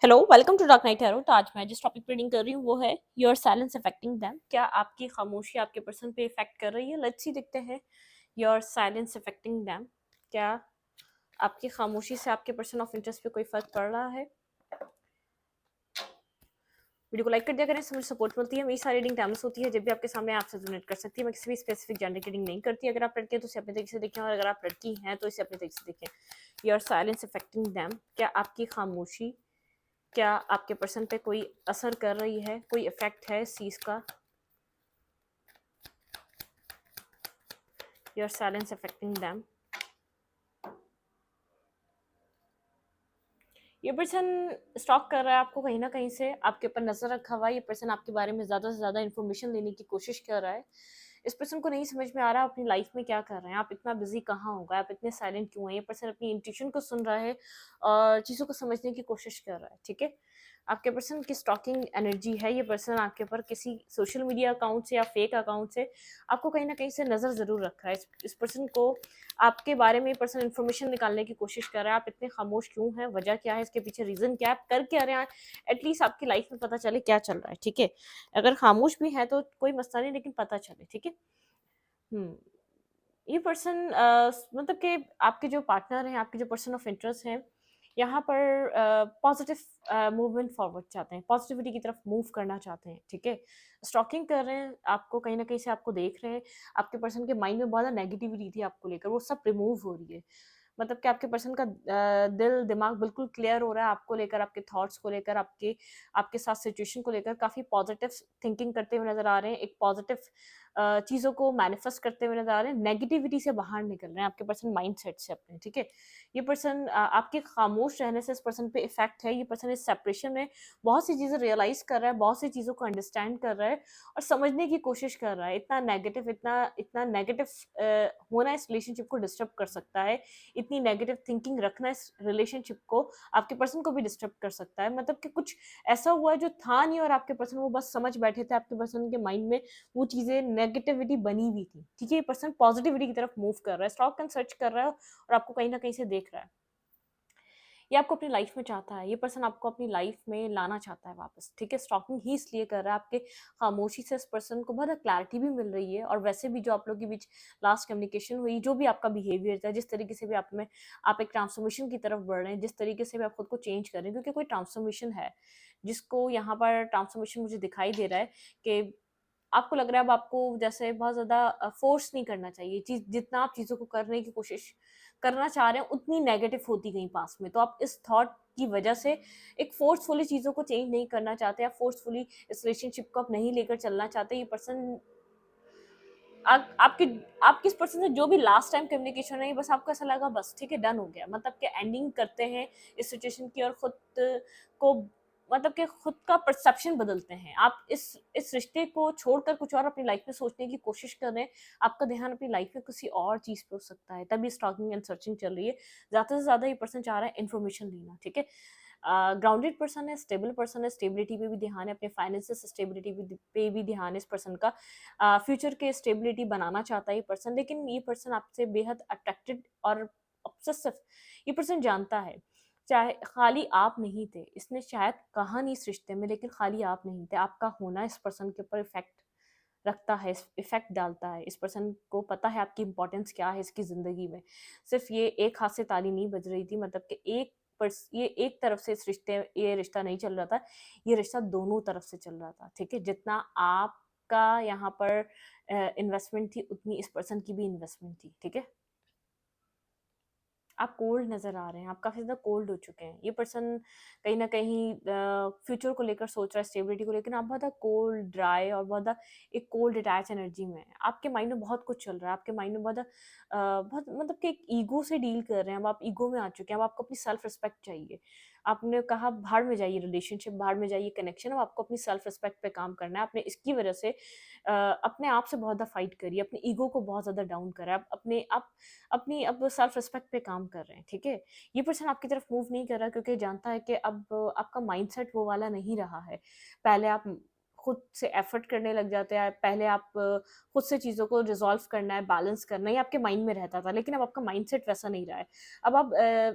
Hello, welcome to dark night tarot. तो आज मैं जिस टॉपिक पे रीडिंग कर रही हूँ वो है योर साइलेंस अफेक्टिंग देम। क्या आपकी खामोशी आपके पर्सन पे इफेक्ट कर रही है? लेट्स सी, देखते हैं। Your silence affecting them. क्या आपकी खामोशी से आपके पर्सन ऑफ इंटरेस्ट पे कोई फर्क पड़ रहा है? वीडियो को लाइक कर दिया करें, समझ सपोर्ट मिलती है। मेरी सारी रीडिंग टाइमलेस होती है, जब भी आपके सामने आपसे रेजोनेट कर सकती है। मैं किसी भी स्पेसिफिक जेंडर की रीडिंग नहीं करती। अगर आप लड़के हैं तो इसे अपने तरीके से देखें, और अगर आप लड़की हैं तो इसे अपने तरीके से देखें। Your silence affecting them. क्या आपकी खामोशी क्या आपके पर्सन पे कोई असर कर रही है, कोई इफेक्ट है इस चीज का? Your silence affecting them. ये पर्सन स्टॉक कर रहा है आपको, कहीं ना कहीं से आपके ऊपर नजर रखा हुआ है। ये पर्सन आपके बारे में ज्यादा से ज्यादा इन्फॉर्मेशन लेने की कोशिश कर रहा है। इस पर्सन को नहीं समझ में आ रहा अपनी लाइफ में क्या कर रहे हैं, आप इतना बिजी कहाँ होगा, आप इतने साइलेंट क्यों हैं। ये पर्सन अपनी इंट्यूशन को सुन रहा है और चीज़ों को समझने की कोशिश कर रहा है। ठीक है, आपके पर्सन की स्टॉकिंग एनर्जी है। ये पर्सन आपके ऊपर किसी सोशल मीडिया अकाउंट से या फेक अकाउंट से आपको कहीं ना कहीं से नज़र ज़रूर रख रहा है। इस पर्सन को आपके बारे में पर्सन इन्फॉर्मेशन निकालने की कोशिश कर रहा है। आप इतने खामोश क्यों हैं, वजह क्या है, इसके पीछे रीज़न क्या है, आप कर क्या रहे हैं, एटलीस्ट आपकी लाइफ में पता चले क्या चल रहा है। ठीक है, अगर खामोश भी है तो कोई मसला नहीं, लेकिन पता चले। ठीक है। हुँ। ये पर्सन मतलब कि आपके जो पार्टनर हैं, आपके जो पर्सन ऑफ इंटरेस्ट हैं, यहाँ पर पॉजिटिव मूवमेंट फॉरवर्ड चाहते हैं, पॉजिटिविटी की तरफ मूव करना चाहते हैं। ठीक है, स्टॉकिंग कर रहे हैं आपको, कहीं ना कहीं से आपको देख रहे हैं। आपके पर्सन के माइंड में बहुत ज़्यादा नेगेटिविटी थी आपको लेकर, वो सब रिमूव हो रही है। मतलब कि आपके पर्सन का दिल दिमाग बिल्कुल क्लियर हो रहा है आपको लेकर, आपके थॉट्स को लेकर, आपके आपके साथ सिचुएशन को लेकर काफ़ी पॉजिटिव थिंकिंग करते हुए नजर आ रहे हैं। एक पॉजिटिव चीज़ों को मैनिफेस्ट करते हुए नजर आ रहे हैं, नेगेटिविटी से बाहर निकल रहे हैं आपके पर्सन माइंड सेट से अपने। ठीक है, ये पर्सन आपके खामोश रहने से इस पर्सन पे इफेक्ट है। ये पर्सन इस सेपरेशन में बहुत सी चीज़ें रियलाइज कर रहा है, बहुत सी चीज़ों को अंडरस्टैंड कर रहा है और समझने की कोशिश कर रहा है। इतना नेगेटिव, इतना इतना नेगेटिव होना इस रिलेशनशिप को डिस्टर्ब कर सकता है। इतनी नेगेटिव थिंकिंग रखना इस रिलेशनशिप को आपके पर्सन को भी डिस्टर्ब कर सकता है। मतलब कि कुछ ऐसा हुआ है जो था नहीं, और आपके पर्सन वो बस समझ बैठे थे, आपके पर्सन के माइंड में वो चीज़ें नेगेटिविटी बनी हुई थी। ठीक है, ये पर्सन पॉजिटिविटी की तरफ मूव कर रहा है, स्टॉक एंड सर्च कर रहा है और आपको कहीं ना कहीं से देख रहा है। ये आपको अपनी लाइफ में चाहता है, ये पर्सन आपको अपनी लाइफ में लाना चाहता है वापस। ठीक है, स्टॉकिंग ही इसलिए कर रहा है, आपके खामोशी से इस पर्सन को बहुत क्लैरिटी भी मिल रही है। और वैसे भी जो आप लोगों के बीच लास्ट कम्युनिकेशन हुई, जो भी आपका बिहेवियर था, जिस तरीके से भी आप एक ट्रांसफॉर्मेशन की तरफ बढ़ रहे हैं, जिस तरीके से भी आप खुद को चेंज कर रहे हैं, क्योंकि कोई ट्रांसफॉर्मेशन है जिसको यहाँ पर ट्रांसफॉर्मेशन मुझे दिखाई दे रहा है कि आपको लग रहा है अब आपको जैसे बहुत ज़्यादा फ़ोर्स नहीं करना चाहिए। चीज़ जितना आप चीज़ों को करने की कोशिश करना चाह रहे हैं, उतनी नेगेटिव होती गई पास में। तो आप इस थॉट की वजह से एक फ़ोर्सफुली चीज़ों को चेंज नहीं करना चाहते, आप फ़ोर्सफुली इस रिलेशनशिप को आप नहीं लेकर चलना चाहते। ये पर्सन आप आपके आपके इस पर्सन से जो भी लास्ट टाइम कम्युनिकेशन है, बस आपको ऐसा लगा बस ठीक है, डन हो गया। मतलब कि एंडिंग करते हैं इस सिचुएशन की और खुद को मतलब कि खुद का परसेप्शन बदलते हैं। आप इस रिश्ते को छोड़कर कुछ और अपनी लाइफ में सोचने की कोशिश कर रहे हैं। आपका ध्यान अपनी लाइफ में किसी और चीज़ पे हो सकता है, तभी स्टॉकिंग एंड सर्चिंग चल रही है। ज़्यादा से ज़्यादा ये पर्सन चाह रहा है इन्फॉर्मेशन लेना। ठीक है, ग्राउंडेड पर्सन है, स्टेबल पर्सन है, स्टेबिलिटी पे भी ध्यान है, अपने फाइनेंशियल स्टेबिलिटी पे भी ध्यान है इस पर्सन का। फ्यूचर के स्टेबिलिटी बनाना चाहता है ये पर्सन, लेकिन ये पर्सन आपसे बेहद अट्रैक्टेड और ऑब्सेसिव ये पर्सन जानता है। चाहे खाली आप नहीं थे, इसने शायद कहा नहीं इस रिश्ते में, लेकिन खाली आप नहीं थे। आपका होना इस पर्सन के ऊपर इफेक्ट रखता है, इफेक्ट डालता है। इस पर्सन को पता है आपकी इंपॉर्टेंस क्या है इसकी ज़िंदगी में। सिर्फ ये एक हाथ से ताली नहीं बज रही थी, मतलब कि ये एक तरफ से ये रिश्ता नहीं चल रहा था, ये रिश्ता दोनों तरफ से चल रहा था। ठीक है, जितना आपका यहाँ पर इन्वेस्टमेंट थी, उतनी इस पर्सन की भी इन्वेस्टमेंट थी। ठीक है, आप कोल्ड नज़र आ रहे हैं, आप काफ़ी ज़्यादा कोल्ड हो चुके हैं। ये पर्सन कहीं न कहीं फ्यूचर को लेकर सोच रहा है, स्टेबिलिटी को लेकिन आप बहुत ज़्यादा कोल्ड, ड्राई और बहुत ज़्यादा एक कोल्ड डिटैच एनर्जी में हैं। आपके माइंड में बहुत कुछ चल रहा है, आपके माइंड में बहुत मतलब कि एक ईगो से डील कर रहे हैं। अब आप ईगो में आ चुके हैं, अब आपको अपनी सेल्फ रिस्पेक्ट चाहिए। आपने कहा भाड़ में जाइए रिलेशनशिप, भाड़ में जाइए कनेक्शन, अब आपको अपनी सेल्फ रिस्पेक्ट पे काम करना है। आपने इसकी वजह से अपने आप से बहुत ज़्यादा फाइट करी, अपने ईगो को बहुत ज़्यादा डाउन करा। आप अपनी अब सेल्फ रिस्पेक्ट पे काम कर रहे हैं। ठीक है, ये पर्सन आपकी तरफ मूव नहीं कर रहा, क्योंकि जानता है कि अब आपका माइंडसेट वो वाला नहीं रहा है। पहले आप खुद से एफर्ट करने लग जाते हैं, पहले आप खुद से चीज़ों को रिज़ॉल्व करना है, बैलेंस करना है, ये आपके माइंड में रहता था, लेकिन अब आपका माइंडसेट वैसा नहीं रहा है। अब आप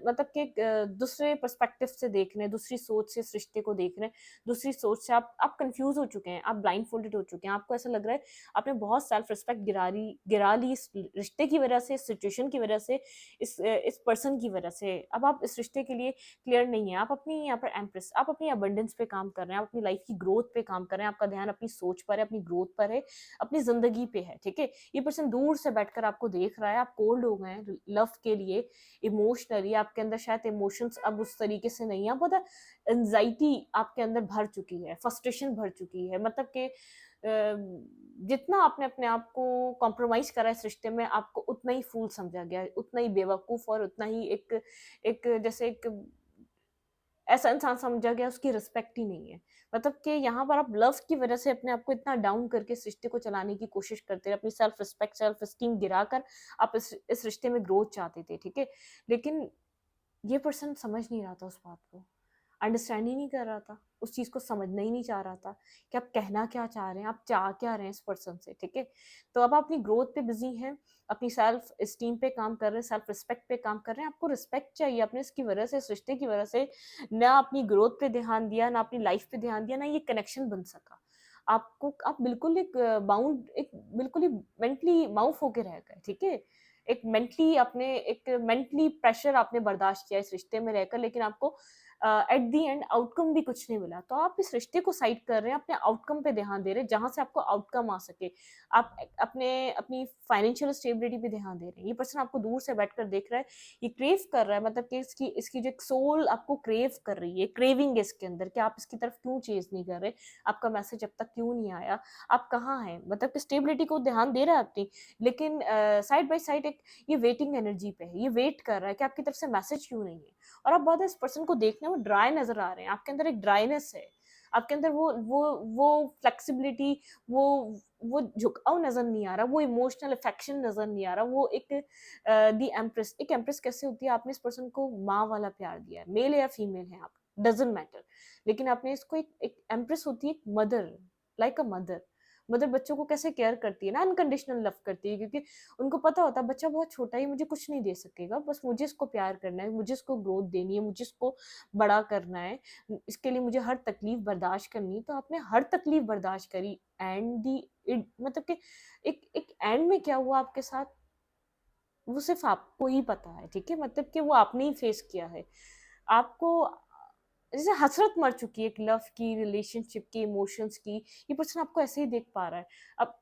मतलब कि एक दूसरे पर्सपेक्टिव से देख रहे हैं, दूसरी सोच से इस रिश्ते को देख रहे हैं, दूसरी सोच से आप कन्फ्यूज़ हो चुके हैं, आप ब्लाइंडफोल्डेड हो चुके हैं, आपको ऐसा लग रहा है आपने बहुत सेल्फ रिस्पेक्ट गिरा ली इस रिश्ते की वजह से, इस सिचुएशन की वजह से, इस पर्सन की वजह से। अब आप इस रिश्ते के लिए क्लियर नहीं है। आप अपनी यहाँ पर एम्प्रेस, आप अपनी अबंडेंस पे काम कर रहे हैं, आप अपनी लाइफ की ग्रोथ पे काम कर रहे हैं, आपका ध्यान अपनी सोच पर है, अपनी ग्रोथ पर है, अपनी ज़िंदगी पे है, ठीक है? ये पर्सन दूर से बैठकर आपको देख रहा है, आप कोल्ड हो गए हैं लव के लिए, इमोशनली आपके अंदर शायद इमोशंस अब उस तरीके से नहीं है, बहुत एंग्जायटी आपके अंदर भर चुकी है, फ्रस्ट्रेशन भर चुकी है, मतलब कि जितना आपने अपने आप को कॉम्प्रोमाइज़ करा इस रिश्ते में, आपको उतना ही फूल समझा गया है, उतना ही बेवकूफ़ और उतना ही एक एक जैसे एक ऐसा इंसान समझा गया उसकी रिस्पेक्ट ही नहीं है। मतलब कि यहाँ पर आप लव की वज़ह से अपने आप को इतना डाउन करके इस रिश्ते को चलाने की कोशिश करते रहे, अपनी सेल्फ रिस्पेक्ट, सेल्फ एस्टीम गिराकर आप इस रिश्ते में ग्रोथ चाहते थे, ठीक है? लेकिन ये पर्सन समझ नहीं रहा था उस बात को। अंडरस्टैंड ही नहीं कर रहा था, उस चीज़ को समझना ही नहीं चाह रहा था कि आप कहना क्या चाह रहे हैं, आप चाह क्या रहे हैं इस पर्सन से, ठीक है? तो अब आप अपनी ग्रोथ पे बिज़ी हैं, अपनी सेल्फ एस्टीम पे काम कर रहे हैं, सेल्फ रिस्पेक्ट पे काम कर रहे हैं, आपको रिस्पेक्ट चाहिए, आपने इसकी वजह से, इस रिश्ते की वजह से ना अपनी ग्रोथ पे ध्यान दिया, ना अपनी लाइफ पे ध्यान दिया, ना ये कनेक्शन बन सका। आप बिल्कुल एक बाउंड एक बिल्कुल ही मेंटली माउफ होके रह गए, ठीक है? एक मेंटली प्रेशर आपने बर्दाश्त किया इस रिश्ते में रहकर, लेकिन आपको एट द एंड आउटकम भी कुछ नहीं मिला। तो आप इस रिश्ते को साइड कर रहे हैं, अपने आउटकम पे ध्यान दे रहे हैं, जहाँ से आपको आउटकम आ सके। आप अपनी फाइनेंशियल स्टेबिलिटी पे ध्यान दे रहे हैं। ये पर्सन आपको दूर से बैठकर देख रहा है, ये क्रेव कर रहा है, मतलब कि इसकी इसकी जो एक सोल आपको क्रेव कर रही है, क्रेविंग है इसके अंदर कि आप इसकी तरफ क्यों चेज़ नहीं कर रहे? आपका मैसेज अब तक क्यों नहीं आया? आप कहाँ हैं? मतलब कि स्टेबिलिटी को ध्यान दे रहा है अपनी, लेकिन साइड बाय साइड एक ये वेटिंग एनर्जी पे है, ये वेट कर रहा है कि आपकी तरफ से मैसेज क्यों नहीं है? और आप बहुत इस पर्सन को देखने में ड्राई नज़र आ रहे हैं, आपके अंदर एक ड्राइनेस है, आपके अंदर वो फ्लेक्सिबिलिटी, वो वो झुकाव नज़र नहीं आ रहा, वो इमोशनल अफेक्शन नज़र नहीं आ रहा, वो एक एक एम्प्रेस कैसे होती है? आपने इस पर्सन को माँ वाला प्यार दिया है, मेल या फीमेल है आप, डज़न्ट मैटर, लेकिन आपने इसको एक एम्प्रेस होती है, एक mother, like a mother. Mother बच्चों को कैसे केयर करती है ना, अनकंडीशनल लव करती है, क्योंकि उनको पता होता है बच्चा बहुत छोटा है, ये मुझे कुछ नहीं दे सकेगा, बस मुझे इसको प्यार करना है, मुझे इसको ग्रोथ देनी है, मुझे इसको बड़ा करना है, इसके लिए मुझे हर तकलीफ बर्दाश्त करनी है। तो आपने हर तकलीफ बर्दाश्त करी, एंड दी इट मतलब कि एक एक एंड में क्या हुआ आपके साथ, वो सिर्फ आपको ही पता है, ठीक है? मतलब कि वो आपने ही फेस किया है। आपको जैसे हसरत मर चुकी है एक लव की, रिलेशनशिप की, इमोशंस की, ये पर्सन आपको ऐसे ही देख पा रहा है। अब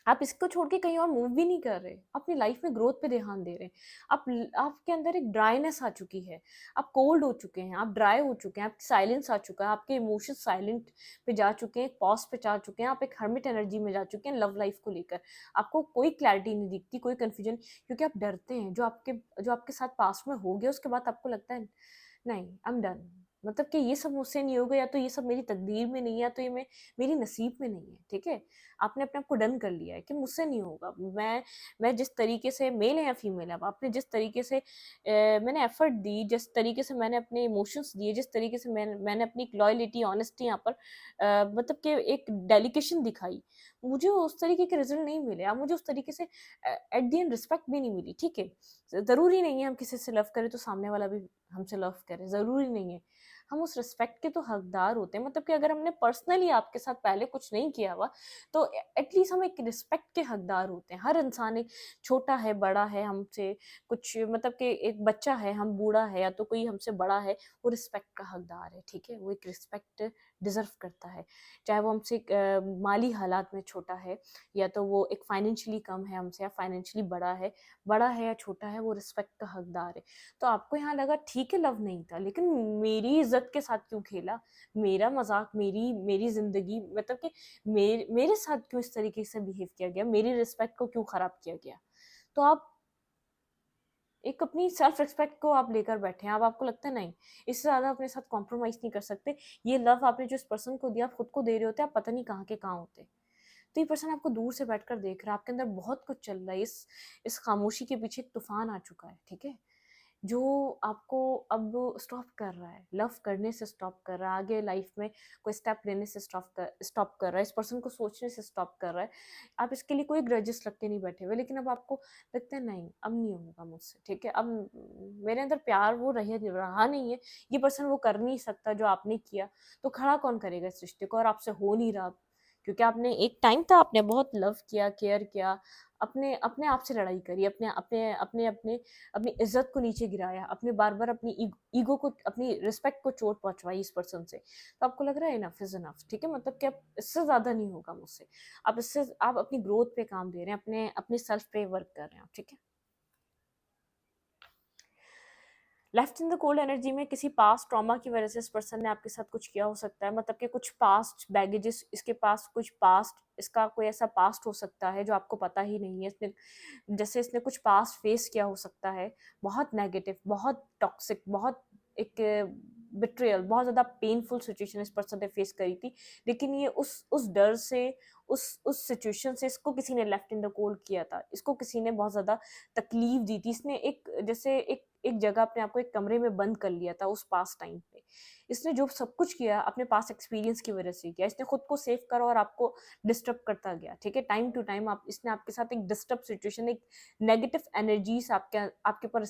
आप इसको छोड़ के कहीं और मूव भी नहीं कर रहे, अपनी लाइफ में ग्रोथ पे ध्यान दे रहे हैं। आपके अंदर एक ड्राइनेस आ चुकी है, आप कोल्ड हो चुके हैं, आप ड्राई हो चुके हैं, आप साइलेंस आ चुका है, आपके इमोशंस साइलेंट पे जा चुके हैं, पॉज पे जा चुके हैं, आप एक हर्मिट एनर्जी में जा चुके हैं लव लाइफ को लेकर। आपको कोई क्लैरिटी नहीं दिखती, कोई कन्फ्यूजन, क्योंकि आप डरते हैं जो आपके साथ पास्ट में हो गया, उसके बाद आपको लगता है नहीं, आई एम डन, मतलब कि ये सब मुझसे नहीं होगा, या तो ये सब मेरी तकदीर में नहीं है, या तो मेरी नसीब में नहीं है, ठीक है? आपने अपने आप को डन कर लिया है कि मुझसे नहीं होगा। मैं जिस तरीके से, मेल है या फीमेल है, अब आपने जिस तरीके से मैंने एफर्ट दी, जिस तरीके से मैंने अपने इमोशंस दिए, जिस तरीके से मैंने अपनी लॉयल्टी, ऑनेस्टी यहाँ पर मतलब कि एक डेडिकेशन दिखाई, मुझे उस तरीके के रिजल्ट नहीं मिले, अब मुझे उस तरीके से एट द एंड रिस्पेक्ट भी नहीं मिली, ठीक है? ज़रूरी नहीं है हम किसी से लव करें तो सामने वाला भी हमसे लव करे, ज़रूरी नहीं है। हम उस रिस्पेक्ट के तो हकदार होते हैं, मतलब कि अगर हमने पर्सनली आपके साथ पहले कुछ नहीं किया हुआ, तो एटलीस्ट हम एक रिस्पेक्ट के हकदार होते हैं। हर इंसान एक छोटा है, बड़ा है हमसे, कुछ मतलब कि एक बच्चा है, हम बूढ़ा है, या तो कोई हमसे बड़ा है, वो रिस्पेक्ट का हकदार है, ठीक है? वो एक रिस्पेक्ट डिज़र्व करता है। चाहे वो हमसे माली हालात में छोटा है, या तो वो एक फाइनेंशियली कम है हमसे, या फाइनेंशियली बड़ा है या छोटा है, वो रिस्पेक्ट का हकदार है। तो आपको यहाँ लगा ठीक है लव नहीं था, लेकिन मेरी इज्जत के साथ क्यों खेला, मेरा मजाक, मेरी मेरी जिंदगी, मतलब कि मेरे साथ क्यों इस तरीके से बिहेव किया गया, मेरी रिस्पेक्ट को क्यों खराब किया गया? तो आप एक अपनी सेल्फ रिस्पेक्ट को आप लेकर बैठे हैं, अब आपको लगता है नहीं, इससे ज्यादा अपने साथ कॉम्प्रोमाइज नहीं कर सकते, ये लव आपने जो इस पर्सन को दिया, आप खुद को दे रहे होते, आप पता नहीं कहाँ के कहाँ होते। तो ये पर्सन आपको दूर से बैठकर देख रहा है, आपके अंदर बहुत कुछ चल रहा है, इस खामोशी के पीछे एक तूफान आ चुका है, ठीक है? जो आपको अब स्टॉप कर रहा है, लव करने से स्टॉप कर रहा है, आगे लाइफ में कोई स्टेप लेने से स्टॉप कर रहा है, इस पर्सन को सोचने से स्टॉप कर रहा है। आप इसके लिए कोई ग्रजेस रख के नहीं बैठे हुए, लेकिन अब आपको लगता है नहीं अब नहीं होगा मुझसे, ठीक है, अब मेरे अंदर प्यार वो रहा नहीं है, ये पर्सन वो कर नहीं सकता जो आपने किया, तो खड़ा कौन करेगा इस रिश्ते को, और आपसे हो नहीं रहा, क्योंकि आपने एक टाइम था, आपने बहुत लव किया, केयर किया, अपने अपने आप से लड़ाई करी, अपने अपने अपने अपने अपनी इज्जत को नीचे गिराया, अपने बार बार अपनी ईगो को, अपनी रिस्पेक्ट को चोट पहुंचवाई इस पर्सन से, तो आपको लग रहा है इनफ इज इनफ, ठीक है, मतलब कि अब इससे ज्यादा नहीं होगा मुझसे, आप अपनी ग्रोथ पे काम दे रहे हैं, अपने अपने सेल्फ पे वर्क कर रहे हैं, ठीक है। Left in the cold energy में किसी पास्ट ट्रॉमा की वजह से इस पर्सन ने आपके साथ कुछ किया हो सकता है, मतलब कि कुछ पास्ट बैगेजेस, इसके पास कुछ पास्ट, इसका कोई ऐसा पास्ट हो सकता है जो आपको पता ही नहीं है, इसने जैसे इसने कुछ पास्ट फेस किया हो सकता है, बहुत नेगेटिव, बहुत टॉक्सिक, बहुत एक बिट्रियल, बहुत ज़्यादा पेनफुल सिचुएशन इस पर्सन ने फेस करी थी, लेकिन ये उस डर से, उस सिचुएशन से इसको किसी ने लेफ्ट इन द कोल्ड किया था, इसको किसी ने बहुत ज़्यादा तकलीफ दी थी, इसने एक जैसे एक जगह अपने आप को एक कमरे में बंद कर लिया था उस पास टाइम पे, इसने जो सब कुछ किया अपने पास एक्सपीरियंस की वजह से किया, इसने खुद को सेव करा और आपको डिस्टर्ब करता गया, ठीक है, टाइम टू टाइम आप इसने आपके साथ एक डिस्टर्ब सिचुएशन, एक नेगेटिव एनर्जीज आपके ऊपर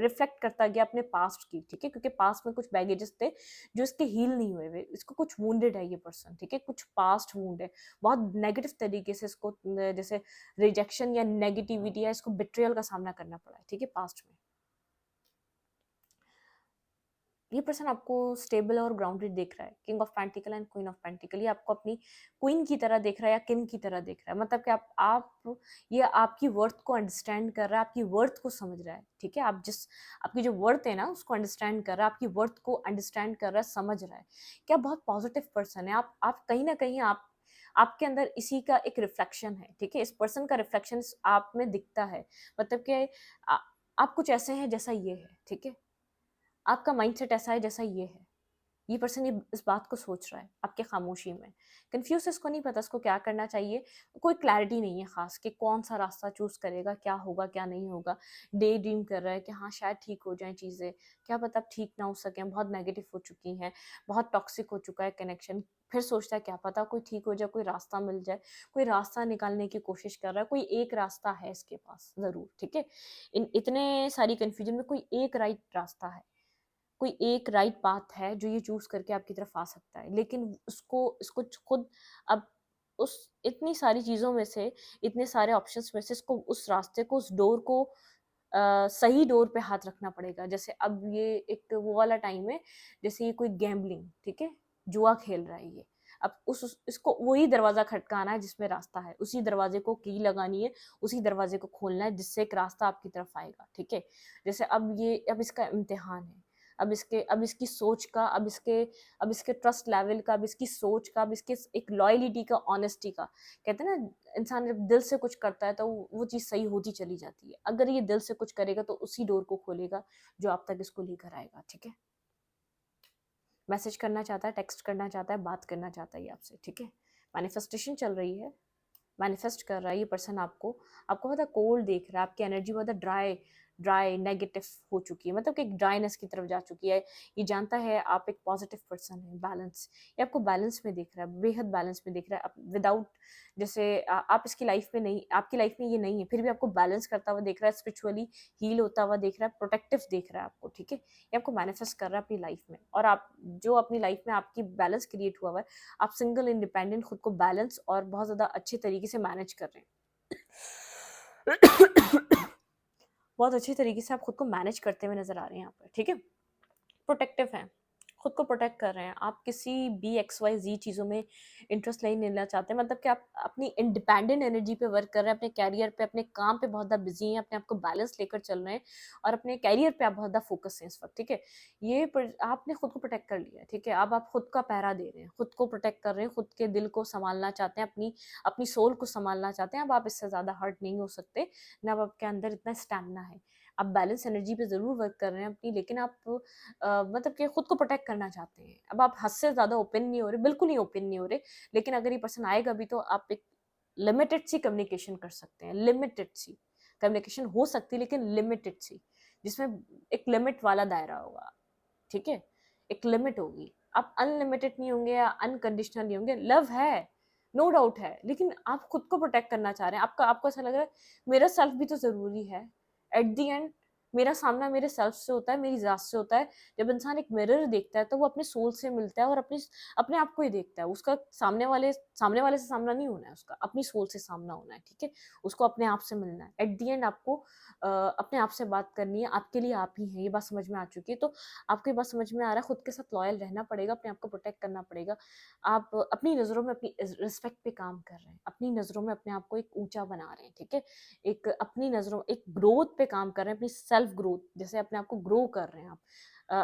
रिफ्लेक्ट करता गया अपने पास्ट की, ठीक है, क्योंकि पास्ट में कुछ बैगेजेस थे जो इसके हील नहीं हुए, इसको कुछ वूंडेड है ये पर्सन, ठीक है, कुछ पास्ट वूंड है, बहुत नेगेटिव तरीके से इसको जैसे रिजेक्शन या नेगेटिविटी या इसको बिट्रियल का सामना करना पड़ा है, ठीक है, पास्ट में। ये पर्सन आपको स्टेबल और ग्राउंडेड देख रहा है, king of pentacle and queen of pentacle, ये आपको अपनी क्वीन की तरह देख रहा है या किंग की तरह देख रहा है, मतलब कि आप ये आपकी वर्थ को अंडरस्टैंड कर रहा है, आपकी वर्थ को समझ रहा है, ठीक है, आप जिस आपकी जो वर्थ है ना उसको अंडरस्टैंड कर रहा है, आपकी वर्थ को अंडरस्टैंड कर रहा है, समझ रहा है, क्या बहुत पॉजिटिव पर्सन है आप कहीं ना कहीं आपके अंदर इसी का एक रिफ्लेक्शन है, ठीक है, इस पर्सन का रिफ्लेक्शन आप में दिखता है, मतलब कि आप कुछ ऐसे हैं जैसा ये है, ठीक है, आपका माइंडसेट ऐसा है जैसा ये है, ये पर्सन ये इस बात को सोच रहा है आपके खामोशी में, कंफ्यूज, इसको नहीं पता इसको क्या करना चाहिए, कोई क्लैरिटी नहीं है खास कि कौन सा रास्ता चूज करेगा, क्या होगा क्या नहीं होगा, डे ड्रीम कर रहा है कि हाँ शायद ठीक हो जाए चीज़ें, क्या पता अब ठीक ना हो सके, बहुत नेगेटिव हो चुकी हैं, बहुत टॉक्सिक हो चुका है कनेक्शन, फिर सोचता है क्या पता कोई ठीक हो जाए, कोई रास्ता मिल जाए, कोई रास्ता निकालने की कोशिश कर रहा है, कोई एक रास्ता है इसके पास जरूर, ठीक है, इन इतने सारी कंफ्यूजन में कोई एक राइट रास्ता है, कोई एक राइट पाथ है जो ये चूज करके आपकी तरफ आ सकता है, लेकिन उसको इसको खुद अब उस इतनी सारी चीजों में से, इतने सारे ऑप्शंस में से इसको उस रास्ते को, उस डोर को सही डोर पे हाथ रखना पड़ेगा, जैसे अब ये एक वो वाला टाइम है जैसे ये कोई गैम्बलिंग, ठीक है, जुआ खेल रहा है ये, अब इसको वही दरवाजा खटकाना है जिसमें रास्ता है, उसी दरवाजे को की लगानी है, उसी दरवाजे को खोलना है जिससे एक रास्ता आपकी तरफ आएगा, ठीक है, जैसे अब इसका इम्तिहान है, अब इसकी सोच का, अब इसके ट्रस्ट लेवल का, अब इसकी सोच का, अब इसके एक लॉयलिटी का, ऑनेस्टी का, कहते हैं ना इंसान जब दिल से कुछ करता है तो वो चीज़ सही होती चली जाती है, अगर ये दिल से कुछ करेगा तो उसी डोर को खोलेगा जो आप तक इसको लेकर आएगा, ठीक है, मैसेज करना चाहता है, टेक्स्ट करना चाहता है, बात करना चाहता है ये आपसे, ठीक है, मैनिफेस्टेशन चल रही है, मैनिफेस्ट कर रहा है ये पर्सन आपको बहुत कोल्ड देख रहा है, आपकी एनर्जी बहुत ड्राई ड्राई नेगेटिव हो चुकी है, मतलब कि एक ड्राइनेस की तरफ जा चुकी है, ये जानता है आप एक पॉजिटिव पर्सन है, बैलेंस, ये आपको बैलेंस में देख रहा है, बेहद बैलेंस में देख रहा है, विदाउट जैसे आप इसकी लाइफ में नहीं, आपकी लाइफ में ये नहीं है, फिर भी आपको बैलेंस करता हुआ देख रहा है, स्पिरिचुअली हील होता हुआ देख रहा है, प्रोटेक्टिव देख रहा है आपको, ठीक है, ये आपको मैनिफेस्ट कर रहा है अपनी लाइफ में, और आप जो अपनी लाइफ में आपकी बैलेंस क्रिएट हुआ है, आप सिंगल इंडिपेंडेंट खुद को बैलेंस और बहुत ज़्यादा अच्छे तरीके से मैनेज कर रहे हैं। बहुत अच्छे तरीके से आप खुद को मैनेज करते हुए नजर आ रहे हैं यहाँ पर, ठीक है, प्रोटेक्टिव हैं, खुद को प्रोटेक्ट कर रहे हैं, आप किसी भी XYZ चीज़ों में इंटरेस्ट नहीं लेना चाहते, मतलब कि आप अपनी इंडिपेंडेंट एनर्जी पे वर्क कर रहे हैं, अपने कैरियर पे, अपने काम पे बहुत ज़्यादा बिजी हैं, अपने आप को बैलेंस लेकर चल रहे हैं, और अपने कैरियर पे आप बहुत ज़्यादा फोकस हैं इस वक्त, ठीक है, आपने खुद को प्रोटेक्ट कर लिया, ठीक है, अब आप खुद का पहरा दे रहे हैं, खुद को प्रोटेक्ट कर रहे हैं, खुद के दिल को संभालना चाहते हैं, अपनी अपनी सोल को संभालना चाहते हैं, अब आप इससे ज़्यादा हर्ट नहीं हो सकते, ना अब आपके अंदर इतना स्टैमिना है, आप बैलेंस एनर्जी पे ज़रूर वर्क कर रहे हैं अपनी, लेकिन आप मतलब कि खुद को प्रोटेक्ट करना चाहते हैं, अब आप हद से ज़्यादा ओपन नहीं हो रहे, बिल्कुल ही ओपन नहीं हो रहे, लेकिन अगर ये पर्सन आएगा भी तो आप एक लिमिटेड सी कम्युनिकेशन कर सकते हैं, लिमिटेड सी कम्युनिकेशन हो सकती है लेकिन लिमिटेड सी, जिसमें एक लिमिट वाला दायरा होगा, ठीक है, एक लिमिट होगी। आप अनलिमिटेड नहीं होंगे या अनकंडीशनल नहीं होंगे, लव है, नो डाउट है, लेकिन आप खुद को प्रोटेक्ट करना चाह रहे हैं, आपको ऐसा लग रहा है मेरा सेल्फ भी तो जरूरी है। एट दी एंड मेरा सामना मेरे सेल्फ से होता है, मेरी जात से होता है। जब इंसान एक मिरर देखता है तो वो अपने सोल से मिलता है और अपने आप को ही देखता है। उसका सामने वाले से सामना नहीं होना है, उसका अपनी सोल से सामना होना है, ठीक है। उसको अपने आप से मिलना है। एट दी एंड आपको अपने आप से बात करनी है, आपके लिए आप ही हैं, ये बात समझ में आ चुकी है। तो आपको ये बात समझ में आ रहा है, खुद के साथ लॉयल रहना पड़ेगा, अपने आप को प्रोटेक्ट करना पड़ेगा। आप अपनी नज़रों में अपनी रिस्पेक्ट पे काम कर रहे हैं, अपनी नज़रों में अपने आप को एक ऊंचा बना रहे हैं, ठीक है। एक अपनी नज़रों एक ग्रोथ पे काम कर रहे हैं, अपनी सेल्फ ग्रोथ, जैसे अपने आप को ग्रो कर रहे हैं आप।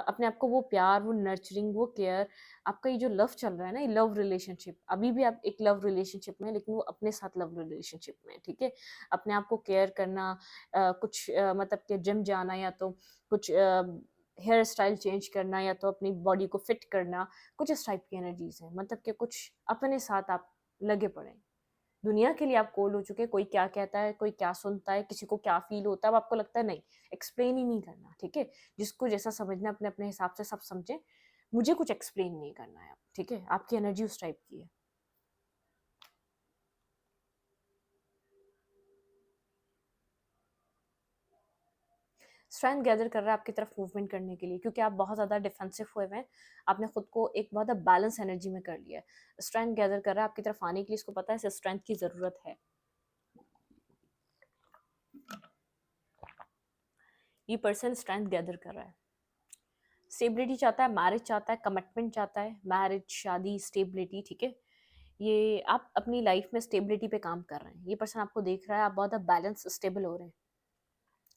अपने आप को वो प्यार, वो नर्चरिंग, वो केयर, आपका ये जो लव चल रहा है ना, ये लव रिलेशनशिप, अभी भी आप एक लव रिलेशनशिप में हैं, लेकिन वो अपने साथ लव रिलेशनशिप में है, ठीक है। अपने आप को केयर करना, कुछ मतलब कि जिम जाना, या तो कुछ हेयर स्टाइल चेंज करना, या तो अपनी बॉडी को फिट करना, कुछ इस टाइप की एनर्जीज हैं। मतलब कि कुछ अपने साथ आप लगे पड़े हैं। दुनिया के लिए आप कोल्ड हो चुके हैं, कोई क्या कहता है, कोई क्या सुनता है, किसी को क्या फील होता है, अब आपको लगता है नहीं, एक्सप्लेन ही नहीं करना, ठीक है। जिसको जैसा समझना है अपने अपने हिसाब से सब समझे, मुझे कुछ एक्सप्लेन नहीं करना है, ठीक है। आपकी एनर्जी उस टाइप की है। स्ट्रेंथ गैदर कर रहा है आपकी तरफ मूवमेंट करने के लिए, क्योंकि आप बहुत ज़्यादा डिफेंसिव हुए हुए हैं। आपने खुद को एक बहुत बैलेंस एनर्जी में कर लिया है। स्ट्रेंथ गैदर कर रहा है आपकी तरफ आने के लिए, इसको पता है इसे स्ट्रेंथ की ज़रूरत है। ये पर्सन स्ट्रेंथ गैदर कर रहा है, स्टेबिलिटी चाहता है, मैरिज चाहता है, कमिटमेंट चाहता है, मैरिज, शादी, स्टेबिलिटी, ठीक है। ये आप अपनी लाइफ में स्टेबिलिटी पे काम कर रहे हैं। ये पर्सन आपको देख रहा है, आप बहुत बैलेंस स्टेबल हो रहे हैं,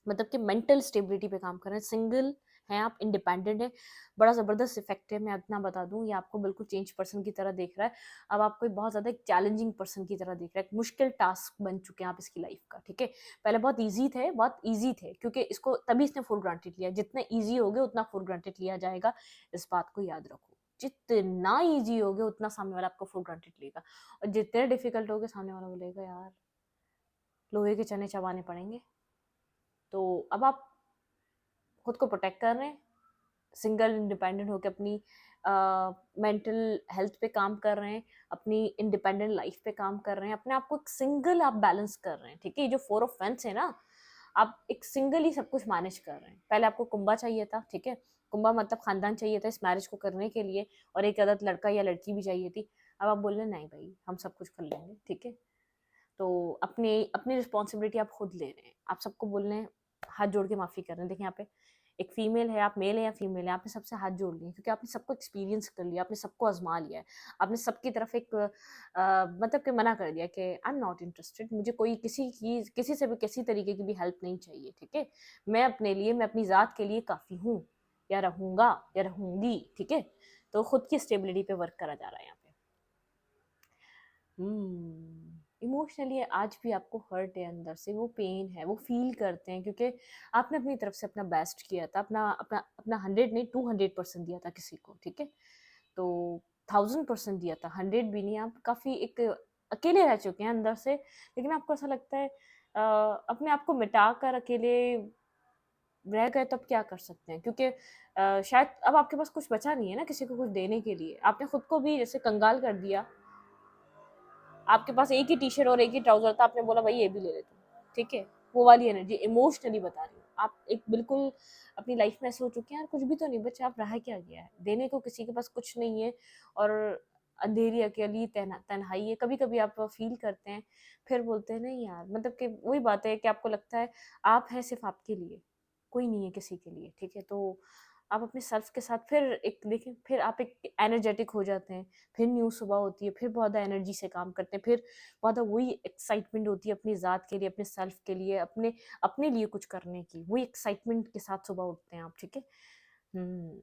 मतलब कि मेंटल स्टेबिलिटी पे काम कर रहे हैं। सिंगल हैं आप, इंडिपेंडेंट है, बड़ा ज़बरदस्त इफेक्ट है। मैं इतना बता दूं, ये आपको बिल्कुल चेंज पर्सन की तरह देख रहा है। अब आपको बहुत ज़्यादा एक चैलेंजिंग पर्सन की तरह देख रहा है, एक मुश्किल टास्क बन चुके हैं आप इसकी लाइफ का, ठीक है। पहले बहुत ईजी थे, बहुत ईजी थे, क्योंकि इसको तभी इसने फुल ग्रांटेड लिया। जितना ईजी हो गए उतना फुल ग्रांटेड लिया जाएगा, इस बात को याद रखो। जितना ईजी हो गया उतना सामने वाला आपको फुल ग्रांटेड लेगा, और जितने डिफिकल्ट हो गए सामने वाला बोलेगा यार लोहे के चने चबाने पड़ेंगे। तो अब आप खुद को प्रोटेक्ट कर रहे हैं, सिंगल इंडिपेंडेंट होकर अपनी मेंटल हेल्थ पे काम कर रहे हैं, अपनी इंडिपेंडेंट लाइफ पे काम कर रहे हैं, अपने आप को एक सिंगल आप बैलेंस कर रहे हैं, ठीक है। ये जो 4 ऑफ Wands है ना, आप एक सिंगल ही सब कुछ मैनेज कर रहे हैं। पहले आपको कुंभा चाहिए था, ठीक है, कुंभा मतलब खानदान चाहिए था इस मैरिज को करने के लिए, और एक अदद लड़का या लड़की भी चाहिए थी। अब आप बोल रहे हैं नहीं भाई हम सब कुछ कर लेंगे, ठीक है। तो अपने अपनी रिस्पॉन्सिबिलिटी आप खुद ले रहे हैं, आप सबको बोल रहे हैं, हाथ जोड़ के माफ़ी कर रहे हैं। देखिए यहाँ पे एक फीमेल है, आप मेल है या फीमेल है, आपने सबसे हाथ जोड़ लिए, क्योंकि आपने सबको एक्सपीरियंस कर लिया, आपने सबको आजमा लिया है। आपने सबकी तरफ एक मतलब कि मना कर दिया कि आई एम नॉट इंटरेस्टेड, मुझे कोई किसी से भी किसी तरीके की भी हेल्प नहीं चाहिए, ठीक है। मैं अपने लिए, मैं अपनी ज़ात के लिए काफ़ी हूँ, या रहूँगा या रहूँगी, ठीक है। तो खुद की स्टेबिलिटी पे वर्क करा जा रहा है यहाँ पे। इमोशनली आज भी आपको हर्ट है, अंदर से वो पेन है, वो फील करते हैं, क्योंकि आपने अपनी तरफ से अपना बेस्ट किया था, अपना अपना अपना 100 नहीं 200% दिया था किसी को, ठीक है। तो 1000% दिया था, 100 भी नहीं। आप काफ़ी एक अकेले रह चुके हैं अंदर से, लेकिन आपको ऐसा लगता है अपने आप को मिटा कर अकेले रह गए तो अब क्या कर सकते हैं, क्योंकि शायद अब आपके पास कुछ बचा नहीं है ना किसी को कुछ देने के लिए। आपने खुद को भी जैसे कंगाल कर दिया, आपके पास एक ही टी शर्ट और एक ही ट्राउजर था, आपने बोला भाई ये भी ले ले तुम, ठीक है। वो वाली एनर्जी इमोशनली बता रही हूँ। आप एक बिल्कुल अपनी लाइफ में ऐसे हो चुके हैं यार, कुछ भी तो नहीं बचा, आप रहा क्या गया है देने को, किसी के पास कुछ नहीं है, और अंधेरी अकेली तन्हाई है। कभी कभी आप फील करते हैं, फिर बोलते हैं नहीं यार, मतलब कि वही बात है कि आपको लगता है आप हैं सिर्फ आपके लिए, कोई नहीं है किसी के लिए, ठीक है। तो आप अपने सेल्फ के साथ फिर एक देखें, फिर आप एक एनर्जेटिक हो जाते हैं, फिर न्यू सुबह होती है, फिर बहुत ज़्यादा एनर्जी से काम करते हैं, फिर बहुत ज़्यादा वही एक्साइटमेंट होती है अपनी ज़ात के लिए, अपने सेल्फ के लिए, अपने अपने लिए कुछ करने की, वही एक्साइटमेंट के साथ सुबह उठते हैं आप, ठीक है। हम्म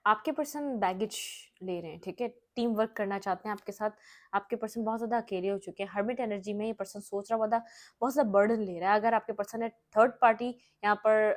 आपके पर्सन बैगेज ले रहे हैं, ठीक है, टीम वर्क करना चाहते हैं आपके साथ। आपके पर्सन बहुत ज़्यादा अकेले हो चुके हैं, हर्मिट एनर्जी में ये पर्सन सोच रहा बहुत ज़्यादा बहुत ज़्यादा बर्डन ले रहा है। अगर आपके पर्सन है थर्ड पार्टी यहाँ पर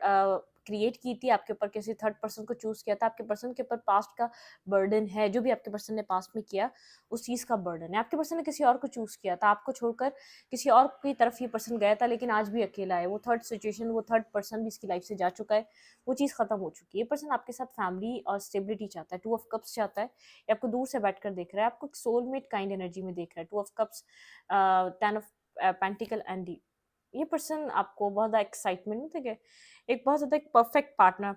क्रिएट की थी, आपके ऊपर किसी थर्ड पर्सन को चूज किया था, आपके पर्सन के ऊपर पास्ट का बर्डन है, जो भी आपके पर्सन ने पास्ट में किया उस चीज का बर्डन है। आपके पर्सन ने किसी और को चूज किया था, आपको छोड़कर किसी और की तरफ ये पर्सन गया था, लेकिन आज भी अकेला है। वो थर्ड सिचुएशन, वो थर्ड पर्सन भी इसकी लाइफ से जा चुका है, वो चीज़ खत्म हो चुकी है। ये पर्सन आपके साथ फैमिली और स्टेबिलिटी चाहता है, टू ऑफ कप्स चाहता है, या आपको दूर से बैठकर देख रहा है, आपको सोलमेट काइंड एनर्जी में देख रहा है। Two of cups, ten of pentacle and D. ये पर्सन आपको बहुत ज़्यादा एक्साइटमेंट, ठीक है, एक बहुत ज़्यादा एक परफेक्ट पार्टनर,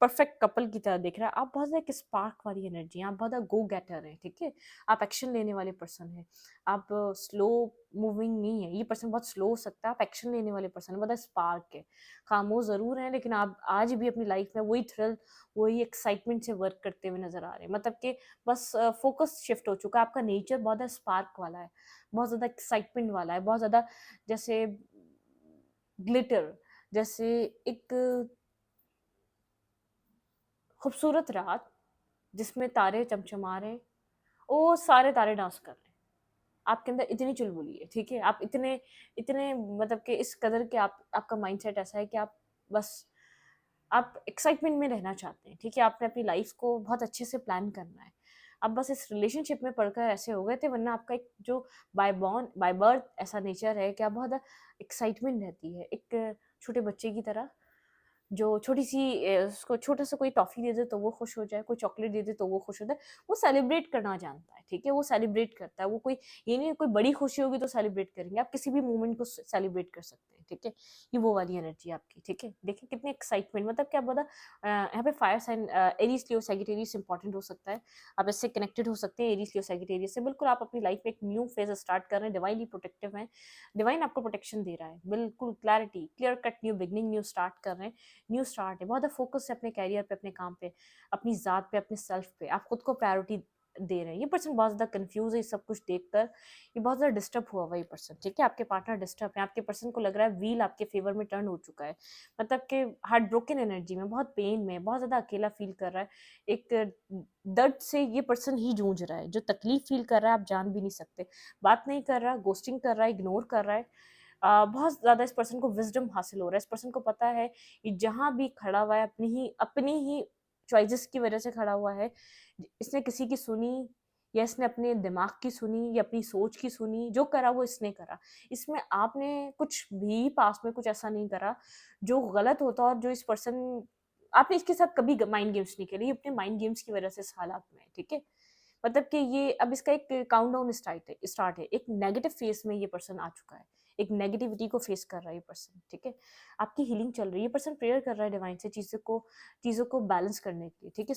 परफेक्ट कपल की तरह दिख रहा है। आप बहुत ज़्यादा एक स्पार्क वाली एनर्जी हैं, आप बहुत ज़्यादा गो गेटर हैं, ठीक है, आप एक्शन लेने वाले पर्सन हैं, आप स्लो मूविंग नहीं है। ये पर्सन बहुत स्लो हो सकता है, आप एक्शन लेने वाले पर्सन है, बहुत स्पार्क है, खामोश ज़रूर है, लेकिन आप आज भी अपनी लाइफ में वही थ्रिल, वही एक्साइटमेंट से वर्क करते हुए नजर आ रहे हैं। मतलब कि बस फोकस शिफ्ट हो चुका है, आपका नेचर बहुत ज़्यादा स्पार्क वाला है, बहुत ज़्यादा एक्साइटमेंट वाला है, बहुत ज़्यादा जैसे ग्लिटर, जैसे एक खूबसूरत रात जिसमें तारे चमचमा रहे हैं, वो सारे तारे डांस कर रहे हैं, आपके अंदर इतनी चुलबुली है, ठीक है, आप इतने इतने मतलब कि इस कदर के आपका माइंडसेट ऐसा है कि आप बस आप एक्साइटमेंट में रहना चाहते हैं, ठीक है, आपने अपनी लाइफ को बहुत अच्छे से प्लान करना है। आप बस इस रिलेशनशिप में पढ़कर ऐसे हो गए थे, वरना आपका एक जो बाय बर्थ ऐसा नेचर है कि आप बहुत एक्साइटमेंट रहती है, एक छोटे बच्चे की तरह, जो छोटी-सी उसको छोटा-सा कोई टॉफ़ी दे दे तो वो खुश हो जाए, कोई चॉकलेट दे दे तो वो खुश हो जाए। वो सेलिब्रेट करना जानता है, ठीक है? वो सेलिब्रेट करता है, वो कोई ये नहीं है कोई बड़ी खुशी होगी तो सेलिब्रेट करेंगे, आप किसी भी मोमेंट को सेलिब्रेट कर सकते हैं, ठीक है? ये वो वाली एनर्जी है आपकी, ठीक है? देखिए कितनी एक्साइटमेंट, मतलब क्या पता यहाँ पे फायर साइन एरीज़, लियो, सैजिटेरियस इंपॉर्टेंट हो सकता है। आप इससे कनेक्टेड हो सकते हैं एरीज़, लियो, सैजिटेरियस से। बिल्कुल आप अपनी लाइफ़ में एक न्यू फ़ेज़ स्टार्ट कर रहे हैं, डिवाइनली प्रोटेक्टिव हैं, डिवाइन आपको प्रोटेक्शन दे रहा है। बिल्कुल clarity, clear cut new beginning, new start कर रहे हैं। न्यू स्टार्ट है, बहुत ज़्यादा फोकस है अपने कैरियर पे, अपने काम पे, अपनी ज़ात पे, अपने सेल्फ पे, आप खुद को प्रायोरिटी दे रहे हैं। ये पर्सन बहुत ज़्यादा कंफ्यूज है, ये सब कुछ देखकर ये बहुत ज़्यादा डिस्टर्ब हुआ हुआ ये पर्सन, ठीक है, आपके पार्टनर डिस्टर्ब है, आपके पर्सन को लग रहा है व्हील आपके फेवर में टर्न हो चुका है, मतलब कि हार्ट ब्रोकन एनर्जी में, बहुत पेन में, बहुत ज़्यादा अकेला फील कर रहा है, एक दर्द से ये पर्सन ही जूझ रहा है, जो तकलीफ फील कर रहा है आप जान भी नहीं सकते, बात नहीं कर रहा, गोस्टिंग कर रहा है, इग्नोर कर रहा है। बहुत ज़्यादा इस पर्सन को विज़डम हासिल हो रहा है, इस पर्सन को पता है कि जहाँ भी खड़ा हुआ है अपनी ही चॉइसेस की वजह से खड़ा हुआ है। इसने किसी की सुनी, या इसने अपने दिमाग की सुनी, या अपनी सोच की सुनी, जो करा वो इसने करा। इसमें आपने कुछ भी पास्ट में कुछ ऐसा नहीं करा जो गलत होता, और जो इस पर्सन आपने इसके साथ कभी माइंड गेम्स नहीं खेले, ये अपने माइंड गेम्स की वजह से इस हालात में है, ठीक है? मतलब कि ये अब इसका एक काउंटडाउन स्टार्ट है, एक नेगेटिव फेस में ये पर्सन आ चुका है, एक नेगेटिविटी को फेस कर रहा है ये पर्सन, ठीक है, आपकी हीलिंग चल रही है, ये पर्सन प्रेयर कर रहा है डिवाइन से चीज़ों को बैलेंस करने के लिए, ठीक है,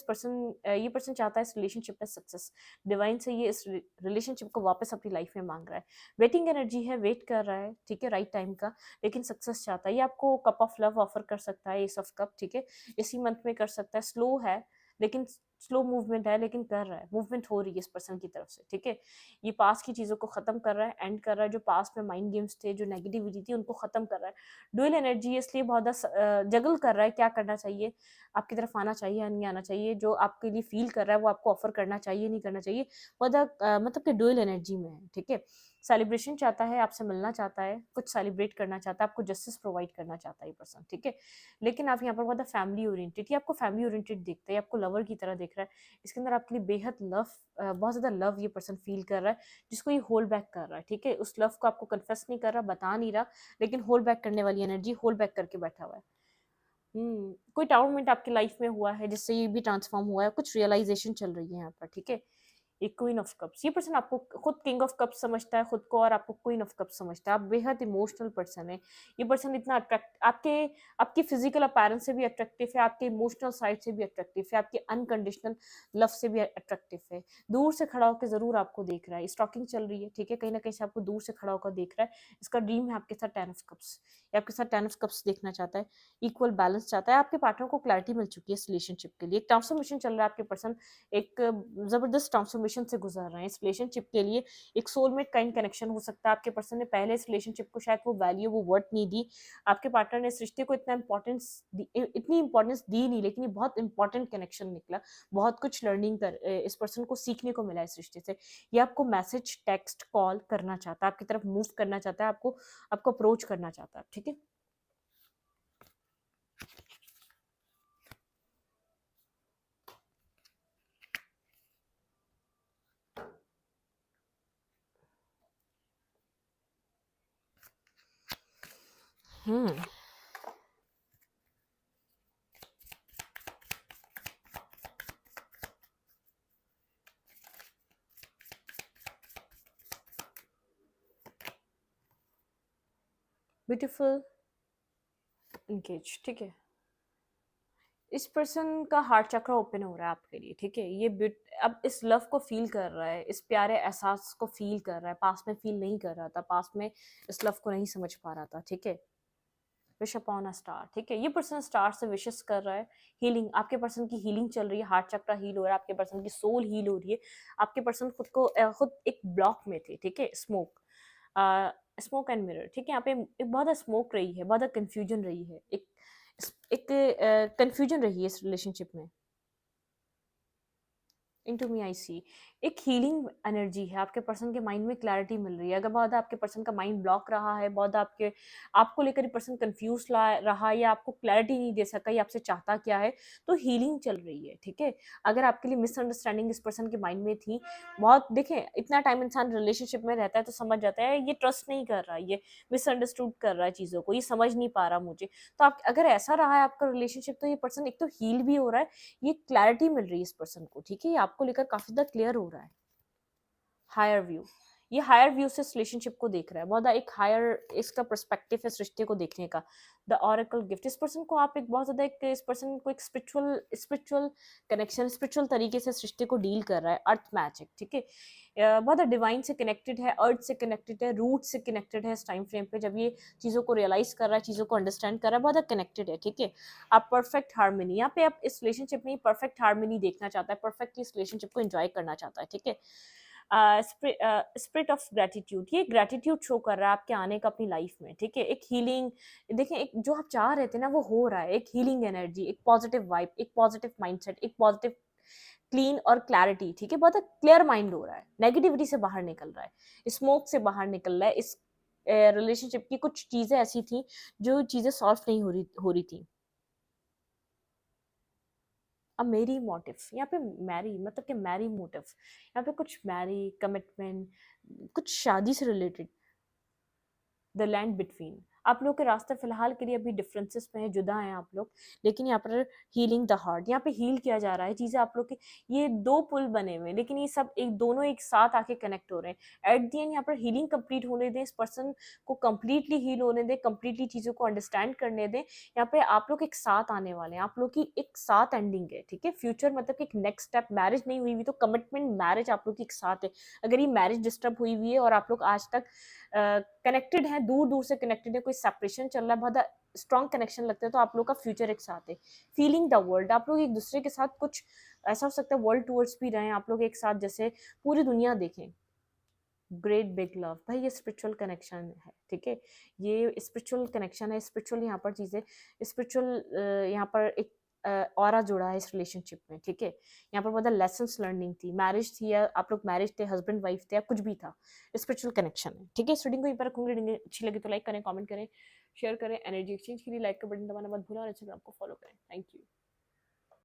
ये पर्सन चाहता है इस रिलेशनशिप में सक्सेस, डिवाइन से ये इस रिलेशनशिप को वापस अपनी लाइफ में मांग रहा है, वेटिंग एनर्जी है, वेट कर रहा है, ठीक है, राइट टाइम का, लेकिन सक्सेस चाहता है। ये आपको कप ऑफ लव ऑफर कर सकता है, एस ऑफ कप, ठीक है, इसी मंथ में कर सकता है, स्लो है, लेकिन स्लो मूवमेंट है, लेकिन कर रहा है, मूवमेंट हो रही है इस पर्सन की तरफ से, ठीक है, ये पास्ट की चीज़ों को ख़त्म कर रहा है, एंड कर रहा है, जो पास्ट में माइंड गेम्स थे, जो नेगेटिविटी थी, उनको ख़त्म कर रहा है। डुअल एनर्जी है, इसलिए बहुत ज़्यादा जगल कर रहा है, क्या करना चाहिए, आपकी तरफ आना चाहिए या नहीं आना चाहिए, जो आपके लिए फील कर रहा है वो आपको ऑफर करना चाहिए, नहीं करना चाहिए, बहुत ज़्यादा मतलब कि डुअल एनर्जी में है, ठीक है, सेलिब्रेशन चाहता है, आपसे मिलना चाहता है, कुछ सेलिब्रेट करना चाहता है, आपको जस्टिस प्रोवाइड करना चाहता है ये पर्सन, ठीक है, लेकिन आप यहाँ पर बहुत फैमिली ओरिएंटेड, ये आपको फैमिली ओरिएंटेड देखता है, आपको लवर की तरह देख रहा है, इसके अंदर आपके लिए बेहद लव, बहुत ज़्यादा लव ये पर्सन फील कर रहा है, जिसको ये होल्ड बैक कर रहा है, ठीक है, उस लव को आपको कन्फेस नहीं कर रहा, बता नहीं रहा, लेकिन होल्ड बैक करने वाली एनर्जी होल्ड बैक करके बैठा हुआ है। कोई टाउन मोमेंट आपकी लाइफ में हुआ है जिससे ये भी ट्रांसफॉर्म हुआ है, कुछ रियलाइजेशन चल रही है यहाँ पर, ठीक है, एक क्वीन ऑफ कप्स, ये पर्सन आपको खुद किंग ऑफ कप्स समझता है खुद को, और आपको क्वीन ऑफ कप्स समझता है, आप बेहद इमोशनल पर्सन है, ये पर्सन इतना अट्रैक्ट आपके आपकी फिजिकल अपैरेंस से भी अट्रैक्टिव है, आपके इमोशनल साइड से भी अट्रैक्टिव है, आपके अनकंडीशनल लव से भी अट्रैक्टिव है, दूर से खड़ा होकर जरूर आपको देख रहा है, स्टॉकिंग चल रही है, ठीक है, कहीं ना कहीं से आपको दूर से खड़ा होकर देख रहा है, इसका ड्रीम है आपके साथ टेन ऑफ कप्स, या आपके साथ टेन ऑफ कप्स देखना चाहता है, इक्वल बैलेंस चाहता है, आपके पार्टनर को क्लैरिटी मिल चुकी है इस रिलेशनशिप के लिए, एक ट्रांसफॉर्मेशन चल रहा है, आपके पर्सन एक जबरदस्त ट्रांसफॉर्मेशन से गुजर रहे हैं इस रिलेशनशिप के लिए, एक सोलमेट काइंड कनेक्शन हो सकता है, आपके पर्सन ने पहले इस रिलेशनशिप को शायद वो वैल्यू वो वर्थ नहीं दी, आपके पार्टनर ने इस रिश्ते को इतनी इंपॉर्टेंस दी नहीं, लेकिन ये बहुत इंपॉर्टेंट कनेक्शन निकला, बहुत कुछ लर्निंग कर इस पर्सन को सीखने को मिला इस रिश्ते से, ये आपको मैसेज, टेक्स्ट, कॉल करना चाहता है, आपकी तरफ मूव करना चाहता है, आपको अप्रोच करना चाहता है, ठीक है, हम्म। ब्यूटीफुल। इंगेज, ठीक है। इस पर्सन का हार्ट चक्र ओपन हो रहा है आपके लिए, ठीक है। अब इस लव को फील कर रहा है, इस प्यारे एहसास को फील कर रहा है। पास में फील नहीं कर रहा था, पास में इस लव को नहीं समझ पा रहा था, ठीक है। विश अपॉन अ स्टार, ठीक है। ये पर्सन स्टार से विशेस कर रहा है। हीलिंग, आपके पर्सन की हीलिंग चल रही है, हार्ट चक्र हील हो रहा है, आपके पर्सन की सोल हील हो रही है। आपके पर्सन खुद एक ब्लॉक में थे, ठीक है। स्मोक एंड मिरर, ठीक है। यहाँ पे एक बहुत स्मोक रही है, बहुत कंफ्यूजन रही है, एक कंफ्यूजन रही है इस रिलेशनशिप में। इनटू मी आई सी एक हीलिंग एनर्जी है। आपके पर्सन के माइंड में क्लैरिटी मिल रही है। अगर बहुत आपके पर्सन का माइंड ब्लॉक रहा है, बहुत आपको लेकर पर्सन कंफ्यूज रहा, या आपको क्लैरिटी नहीं दे सका, या आपसे चाहता क्या है, तो हीलिंग चल रही है, ठीक है। अगर आपके लिए मिसअंडरस्टैंडिंग इस पर्सन के माइंड में थी बहुत, देखें इतना टाइम इंसान रिलेशनशिप में रहता है तो समझ जाता है ये ट्रस्ट नहीं कर रहा, ये मिसअंडरस्टूड कर रहा है चीज़ों को, ये समझ नहीं पा रहा मुझे। तो आप अगर ऐसा रहा है आपका रिलेशनशिप, तो ये पर्सन एक तो हील भी हो रहा है, ये क्लैरिटी मिल रही है इस पर्सन को, ठीक है। ये आपको लेकर काफी ज्यादा क्लियर हो रहा है। हायर व्यू, ये हायर व्यू से इस रिलेशनशिप को देख रहा है, बहुत एक हायर इसका पर्सपेक्टिव है इस रिश्ते को देखने का। द ऑरेकल गिफ्ट, इस पर्सन को आप एक बहुत ज्यादा एक इस पर्सन को एक स्पिरिचुअल कनेक्शन, स्पिरिचुअल तरीके से इस रिश्ते को डील कर रहा है। अर्थ मैजिक, ठीक है। बहुत डिवाइन से कनेक्टेड है, अर्थ से कनेक्टेड है, रूट से कनेक्टेड है। इस टाइम फ्रेम पे जब ये चीज़ों को रियलाइज कर रहा है, चीज़ों को अंडरस्टैंड कर रहा है, बहुत कनेक्टेड है, ठीक है। आप परफेक्ट हार्मनी, यहाँ पे आप इस रिलेशनशिप में परफेक्ट हार्मनी देखना चाहता है, परफेक्टली इस रिलेशनशिप को एंजॉय करना चाहता है, ठीक है। स्पिरिट ऑफ ग्रेटिट्यूड, ये ग्रेटिट्यूड शो कर रहा है आपके आने का अपनी लाइफ में, ठीक है। एक हीलिंग, देखें एक जो आप चाह रहे थे ना वो हो रहा है। एक हीलिंग एनर्जी, एक पॉजिटिव वाइब, एक पॉजिटिव माइंडसेट, एक पॉजिटिव क्लीन और क्लैरिटी, ठीक है। बहुत क्लियर माइंड हो रहा है, नेगेटिविटी से बाहर निकल रहा है, स्मोक से बाहर निकल रहा है। इस रिलेशनशिप की कुछ चीजें ऐसी थी जो चीजें सॉल्व नहीं हो रही थी। अब मेरी मोटिव यहाँ पे, मैरी मतलब कि मैरी मोटिव, यहाँ पे कुछ मैरी कमिटमेंट, कुछ शादी से रिलेटेड। द लैंड बिटवीन, आप लोग के रास्ते फिलहाल के लिए अभी डिफरेंसेस में है, जुदा हैं आप लोग, लेकिन यहाँ पर हीलिंग द हार्ट, यहाँ पे हील किया जा रहा है चीजें आप लोग की। ये दो पुल बने हुए हैं, लेकिन ये सब एक दोनों एक साथ आके कनेक्ट हो रहे हैं। एट द एंड यहाँ पर हीलिंग कंप्लीट होने दें, इस पर्सन को कंप्लीटली हील होने दें, कंप्लीटली चीजों को अंडरस्टैंड करने दें। यहाँ पे आप लोग एक साथ आने वाले हैं, आप लोग की एक साथ एंडिंग है, ठीक है। फ्यूचर मतलब कि एक नेक्स्ट स्टेप, मैरिज नहीं हुई हुई तो कमिटमेंट मैरिज आप लोग की एक साथ है। अगर ये मैरिज डिस्टर्ब हुई हुई है और आप लोग आज तक कनेक्टेड हैं, दूर दूर से कनेक्टेड है, कोई सेपरेशन चल रहा है, बहुत स्ट्रॉन्ग कनेक्शन लगता है, तो आप लोग का फ्यूचर एक साथ है। फीलिंग द वर्ल्ड, आप लोग एक दूसरे के साथ कुछ ऐसा हो सकता है वर्ल्ड टूवर्ड्स भी रहे आप लोग एक साथ, जैसे पूरी दुनिया देखें। ग्रेट बिग लव, भाई ये स्पिरिचुअल कनेक्शन है, ठीक है। ये स्पिरिचुअल कनेक्शन है, स्पिरिचुअल यहाँ पर चीज़ें, स्पिरिचुअल यहाँ पर एक ऑरा जुड़ा है इस रिलेशनशिप में, ठीक है। यहाँ पर मतलब लेसन्स लर्निंग थी, मैरिज थी, या आप लोग मैरिज थे, हस्बैंड वाइफ थे, या कुछ भी था, स्पिरिचुअल कनेक्शन है, ठीक है। इस रीडिंग को यहीं पर रखूंगी। रीडिंग अच्छी लगी तो लाइक करें, कमेंट करें, शेयर करें। एनर्जी एक्सचेंज के लिए लाइक का बटन दबाना मत भूलें, और अच्छे आपको फॉलो करें। Thank you.